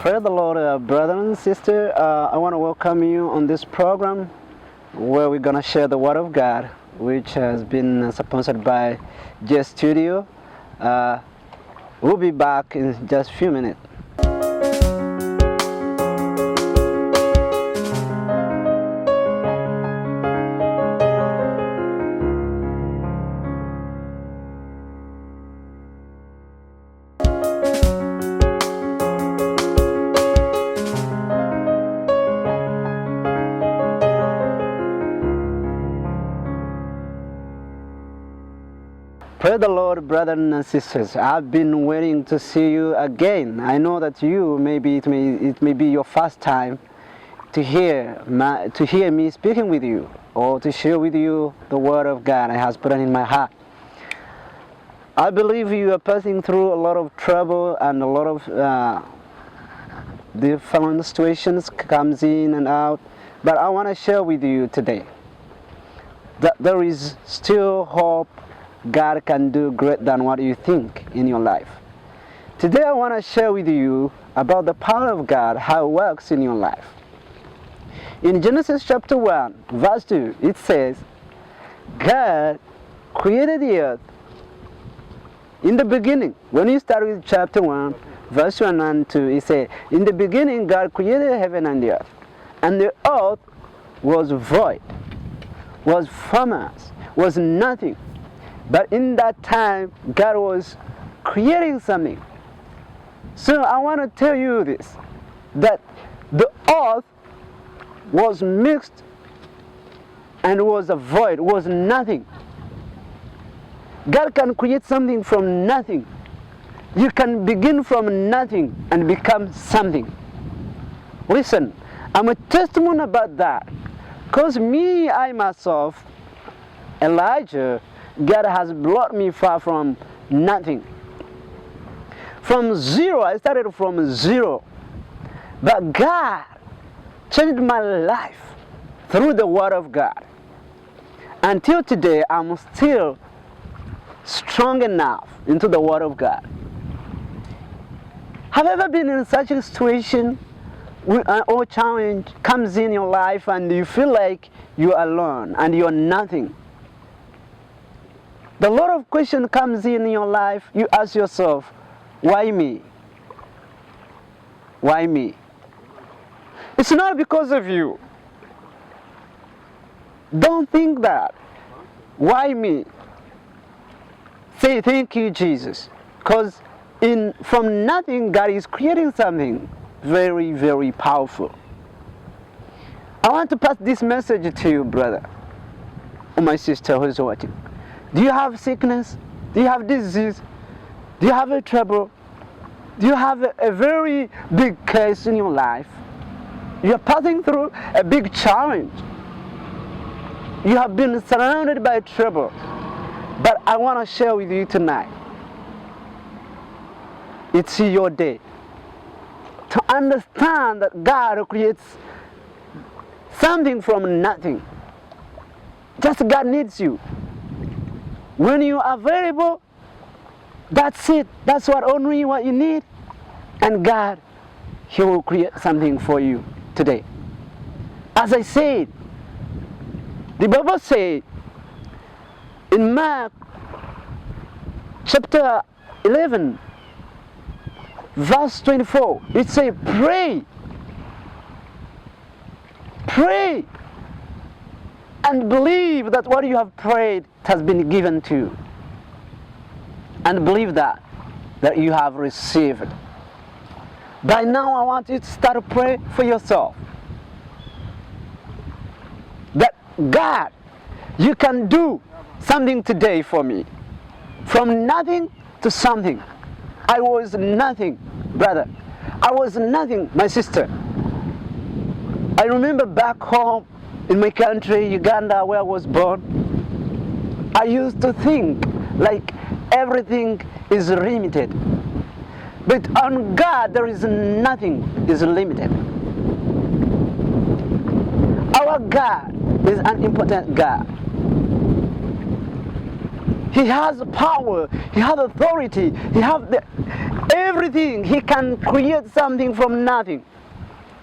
Praise the Lord, brother and sister. I want to welcome you on this program where we're going to share the Word of God, which has been sponsored by Jastudio. We'll be back in just a few minutes. Praise the Lord, brothers and sisters. I've been waiting to see you again. I know that it may be your first time to hear me speaking with you, or to share with you the Word of God I has put in my heart. I believe you are passing through a lot of trouble and a lot of different situations comes in and out, but I want to share with you today that there is still hope. God can do greater than what you think in your life. Today I want to share with you about the power of God, how it works in your life. In Genesis chapter 1, verse 2, it says, God created the earth in the beginning. When you start with chapter 1, verse 1 and 2, it says, in the beginning God created heaven and the earth. And the earth was void, was formless, was nothing. But in that time, God was creating something. So I want to tell you this, that the earth was mixed and was a void, was nothing. God can create something from nothing. You can begin from nothing and become something. Listen, I'm a testimony about that. Because I myself, Elijah, God has brought me far from nothing. From zero, I started from zero. But God changed my life through the Word of God. Until today, I'm still strong enough into the Word of God. Have you ever been in such a situation or challenge comes in your life and you feel like you're alone and you're nothing? The lot of question comes in your life, you ask yourself, why me? Why me? It's not because of you. Don't think that. Why me? Say thank you, Jesus. Because from nothing, God is creating something very, very powerful. I want to pass this message to you, brother, or my sister who is watching. Do you have sickness? Do you have disease? Do you have a trouble? Do you have a very big case in your life? You are passing through a big challenge. You have been surrounded by trouble. But I want to share with you tonight. It's your day to understand that God creates something from nothing. Just God needs you. When you are available, that's it. That's only what you need. And God, He will create something for you today. As I said, the Bible says in Mark chapter 11, verse 24, it says, pray. Pray. And believe that what you have prayed has been given to you. And believe that you have received. By now I want you to start to pray for yourself. That God, you can do something today for me. From nothing to something. I was nothing, brother. I was nothing, my sister. I remember back home in my country, Uganda, where I was born, I used to think like everything is limited. But on God, there is nothing is limited. Our God is an important God. He has power, he has authority, he has everything. He can create something from nothing.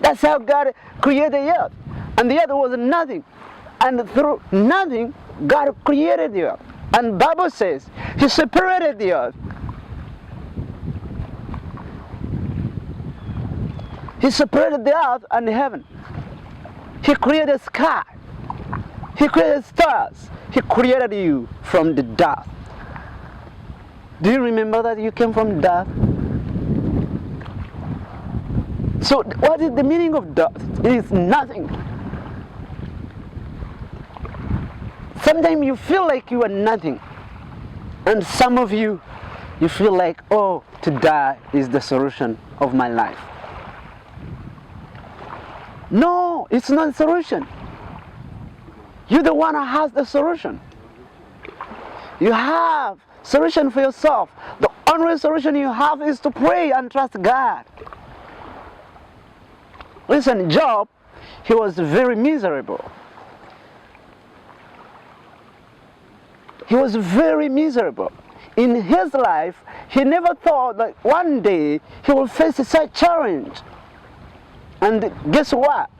That's how God created the earth. And the earth was nothing. And through nothing, God created the earth. And the Bible says He separated the earth. He separated the earth and the heaven. He created the sky. He created stars. He created you from the dust. Do you remember that you came from dust? So what is the meaning of dust? It is nothing. Sometimes you feel like you are nothing. And some of you feel like, oh, to die is the solution of my life. No, it's not a solution. You're the one who has the solution. You have solution for yourself. The only solution you have is to pray and trust God. Listen, Job, he was very miserable. He was very miserable. In his life, he never thought that one day he will face such a challenge. And guess what?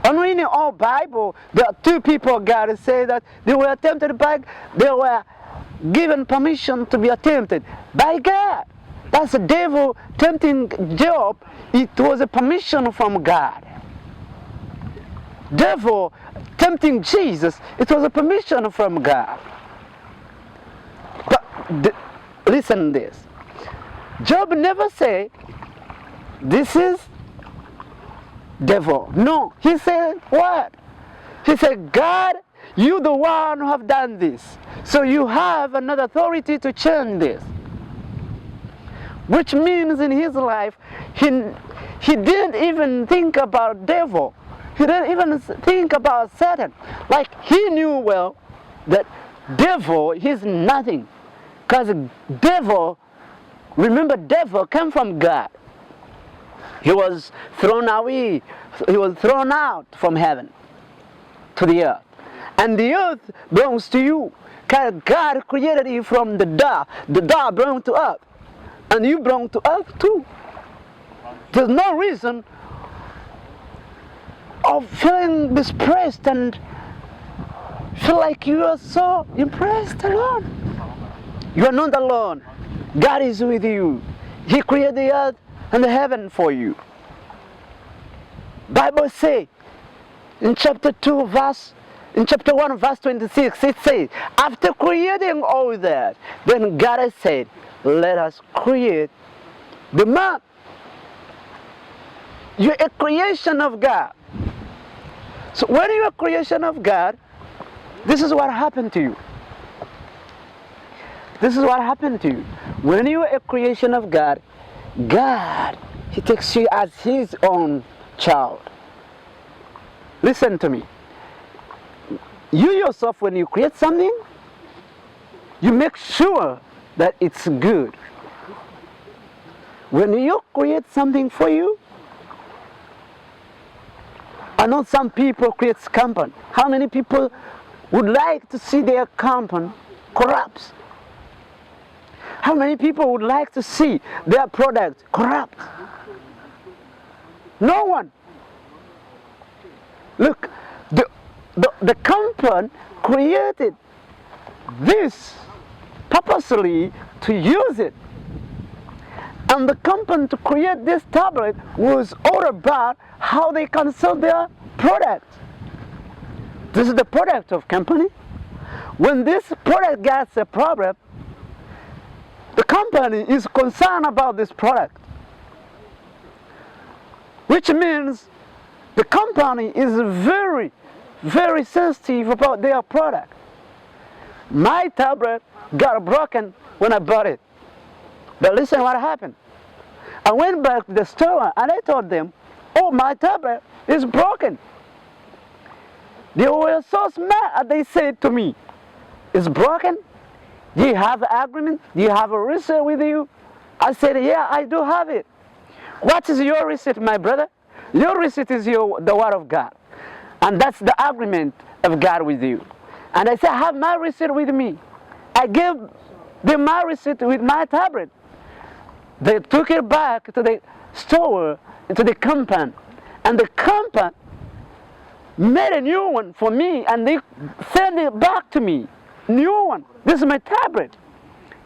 Only in our Bible, there are two people God said that they were tempted by, they were given permission to be tempted by God. That's the devil tempting Job. It was a permission from God. Devil tempting Jesus, it was a permission from God. But listen to this. Job never said, this is devil. No, he said what? He said, God, you the one who have done this. So you have another authority to change this. Which means in his life, he didn't even think about devil. He didn't even think about Satan. Like he knew well that devil is nothing. Because devil, remember devil came from God. He was thrown away. He was thrown out from heaven to the earth. And the earth belongs to you. Because God created you from the dust. The dust belongs to earth. And you belong to earth too. There's no reason of feeling depressed and feel like you are so impressed alone. You are not alone. God is with you. He created the earth and the heaven for you. Bible says in chapter 1 verse 26, it says, after creating all that, then God has said, let us create the man. You're a creation of God. So when you're a creation of God, this is what happened to you. This is what happened to you. When you are a creation of God, God, He takes you as His own child. Listen to me. You yourself, when you create something, you make sure that it's good. When you create something for you, I know some people create company. How many people would like to see their company corrupt? How many people would like to see their product corrupt? No one. Look, the company created this purposely to use it. And the company to create this tablet was all about how they can sell their product. This is the product of company. When this product gets a problem, the company is concerned about this product. Which means the company is very, very sensitive about their product. My tablet got broken when I bought it. But listen what happened. I went back to the store and I told them, oh, my tablet is broken. They were so smart. They said to me, it's broken? Do you have an agreement? Do you have a receipt with you? I said, yeah, I do have it. What is your receipt, my brother? Your receipt is the word of God. And that's the agreement of God with you. And I said, I have my receipt with me. I gave them my receipt with my tablet. They took it back to the store, to the company, and the company made a new one for me, and they sent it back to me. New one. This is my tablet.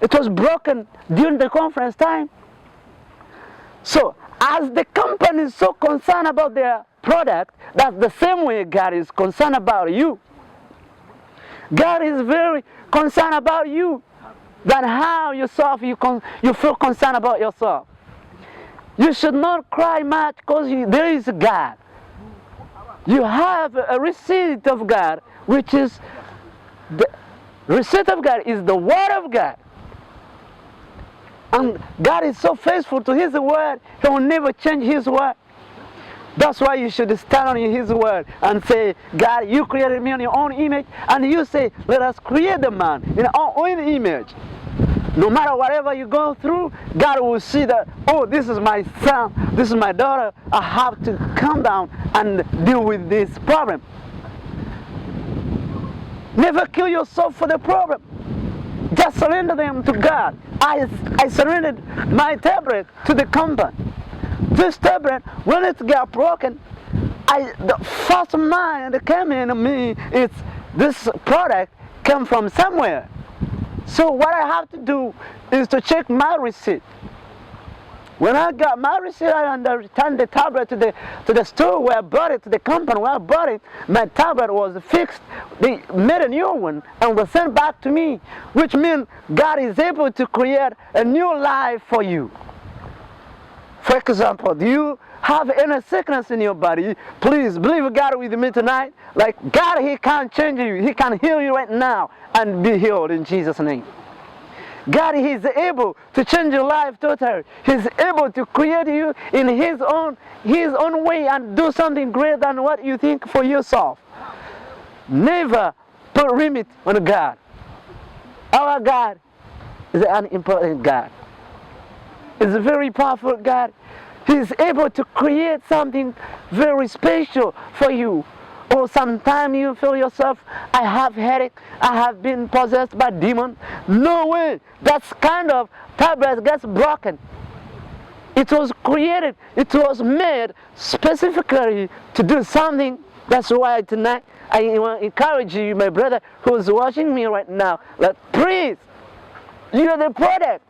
It was broken during the conference time. So, as the company is so concerned about their product, that's the same way God is concerned about you. God is very concerned about you than how yourself you feel concerned about yourself. You should not cry much because there is God. You have a receipt of God, which is the receipt of God is the Word of God. And God is so faithful to His Word, He will never change His Word. That's why you should stand on His Word and say, God, you created me in your own image, and you say, let us create the man in our own image. No matter whatever you go through, God will see that, oh, this is my son, this is my daughter, I have to calm down and deal with this problem. Never kill yourself for the problem. Just surrender them to God. I surrendered my tablet to the company. This tablet, when it got broken, the first mind that came into me is this product came from somewhere. So what I have to do is to check my receipt. When I got my receipt, I returned the tablet to the store where I bought it, to the company where I bought it. My tablet was fixed. They made a new one and was sent back to me, which means God is able to create a new life for you. For example, do you have any sickness in your body? Please believe God with me tonight. Like God, He can change you. He can heal you right now and be healed in Jesus' name. God is able to change your life totally. He's able to create you in His own way and do something greater than what you think for yourself. Never put limit on God. Our God is an important God. He's a very powerful God. He's able to create something very special for you. Or sometimes you feel yourself, I have headache, I have been possessed by demon. No way. That kind of tablet gets broken. It was created, it was made specifically to do something. That's why tonight I want to encourage you, my brother who's watching me right now, that please, you are the product.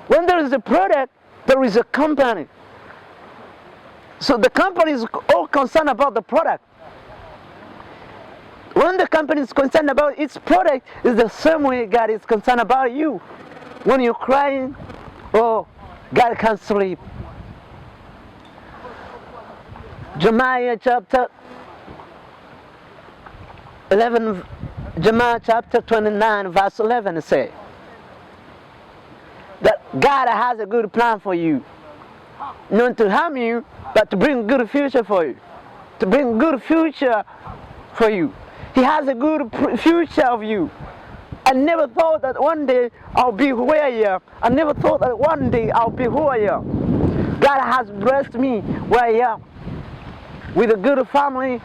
When there is a product, there is a company. So the company is all concerned about the product. When the company is concerned about its product, it's the same way God is concerned about you. When you're crying, oh, God can't sleep. Jeremiah chapter 11, Jeremiah chapter 29, verse 11 says that God has a good plan for you. Not to harm you, but to bring good future for you. To bring good future for you. He has a good future of you. I never thought that one day I'll be where I am. I never thought that one day I'll be who I am. God has blessed me where I am. With a good family,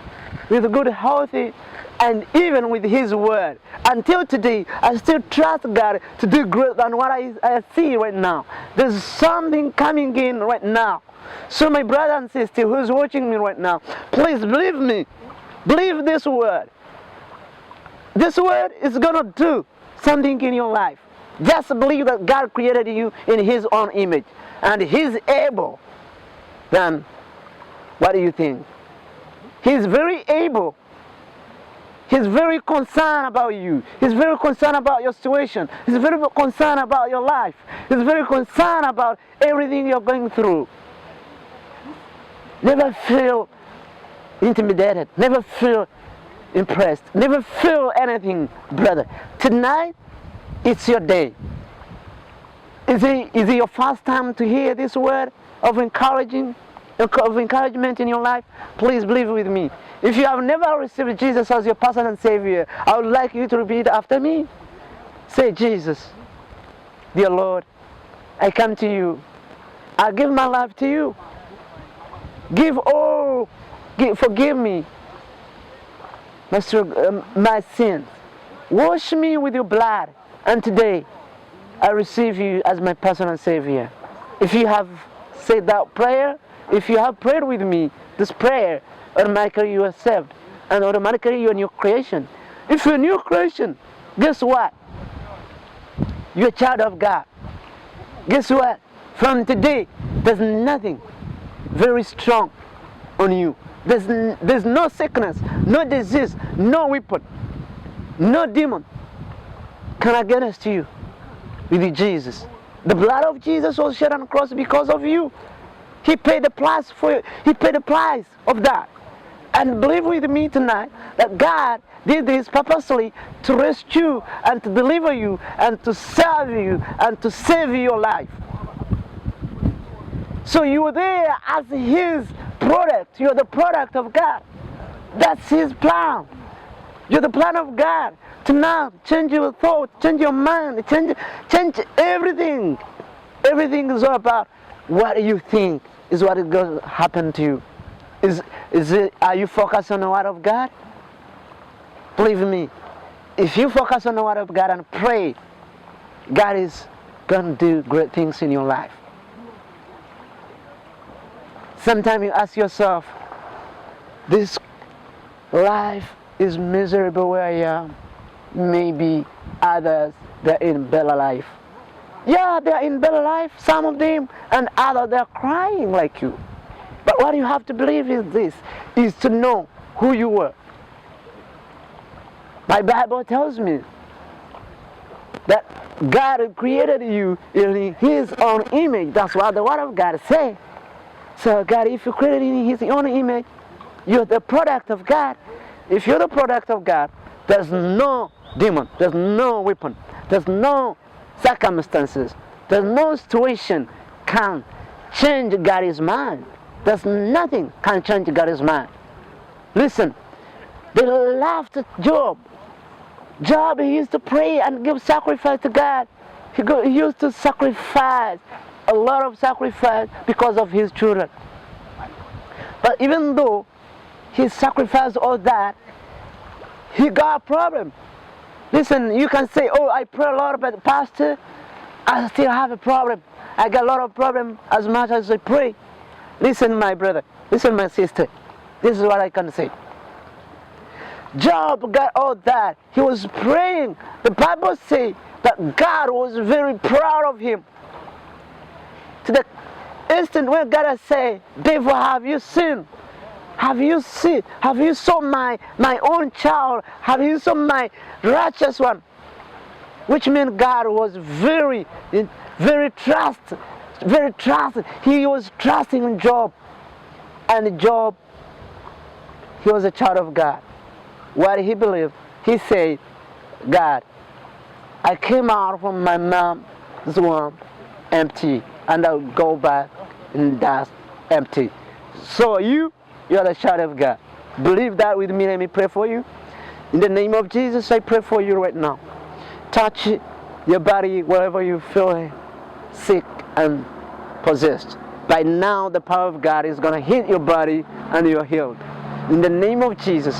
with a good healthy, and even with His Word. Until today, I still trust God to do greater than what I see right now. There's something coming in right now. So my brother and sister who's watching me right now, please believe me. Believe this Word. This Word is going to do something in your life. Just believe that God created you in His own image. And He's able. Then, what do you think? He's very able. He's very concerned about you. He's very concerned about your situation. He's very concerned about your life. He's very concerned about everything you're going through. Never feel intimidated. Never feel impressed. Never feel anything, brother. Tonight, it's your day. Is it your first time to hear this word of encouragement in your life? Please believe with me. If you have never received Jesus as your personal Savior, I would like you to repeat after me. Say, Jesus, dear Lord, I come to you. I give my life to you. Forgive me my sins. wash me with your blood, and today I receive you as my personal Savior. If you have said that prayer, if you have prayed with me this prayer, automatically you are saved, and automatically you're a new creation. If you're a new creation, guess what? You're a child of God. Guess what? From today, there's nothing very strong on you. There's no sickness, no disease, no weapon, no demon can against you with Jesus. The blood of Jesus was shed on the cross because of you. He paid the price for you. He paid the price of that. And believe with me tonight that God did this purposely to rescue and to deliver you and to serve you and to save your life. So you were there as His product. You're the product of God. That's His plan. You're the plan of God to now change your thoughts, change your mind, change everything. Everything is all about what you think is what is going to happen to you. Are you focused on the Word of God? Believe me, if you focus on the Word of God and pray, God is going to do great things in your life. Sometimes you ask yourself, this life is miserable where I am. Maybe others, they're in better life. Yeah, they're in better life, some of them, and others, they're crying like you. But what you have to believe is this, is to know who you were. My Bible tells me that God created you in His own image. That's what the Word of God says. So God, if you created in His own image, you're the product of God. If you're the product of God, there's no demon, there's no weapon, there's no circumstances, there's no situation can change God's mind. There's nothing can change God's mind. Listen, they laughed at Job. Job, he used to pray and give sacrifice to God. He used to sacrifice, a lot of sacrifice because of his children. But even though he sacrificed all that, he got a problem. Listen, you can say, oh, I pray a lot, but Pastor, I still have a problem. I got a lot of problem as much as I pray. Listen, my brother, listen, my sister, this is what I can say. Job got all that. He was praying. The Bible says that God was very proud of him. To the instant when God has said, devil, have you sinned? Have you seen? Have you saw my own child? Have you saw my righteous one? Which means God was very trusted. Very trusted. He was trusting in Job. And Job, he was a child of God. What he believed, he said, God, I came out from my mom's womb empty, and I'll go back and that's empty. So you're the child of God. Believe that with me. Let me pray for you. In the name of Jesus, I pray for you right now. Touch your body wherever you feel sick and possessed. By now, the power of God is going to hit your body and you're healed. In the name of Jesus,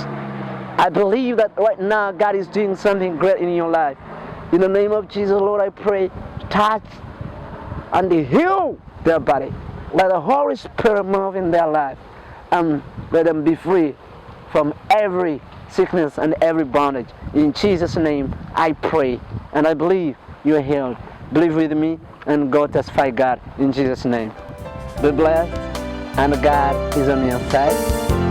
I believe that right now God is doing something great in your life. In the name of Jesus, Lord, I pray, touch and heal their body. Let the Holy Spirit move in their life and let them be free from every sickness and every bondage. In Jesus' name, I pray and I believe you are healed. Believe with me and go testify God in Jesus' name. Be blessed and God is on your side.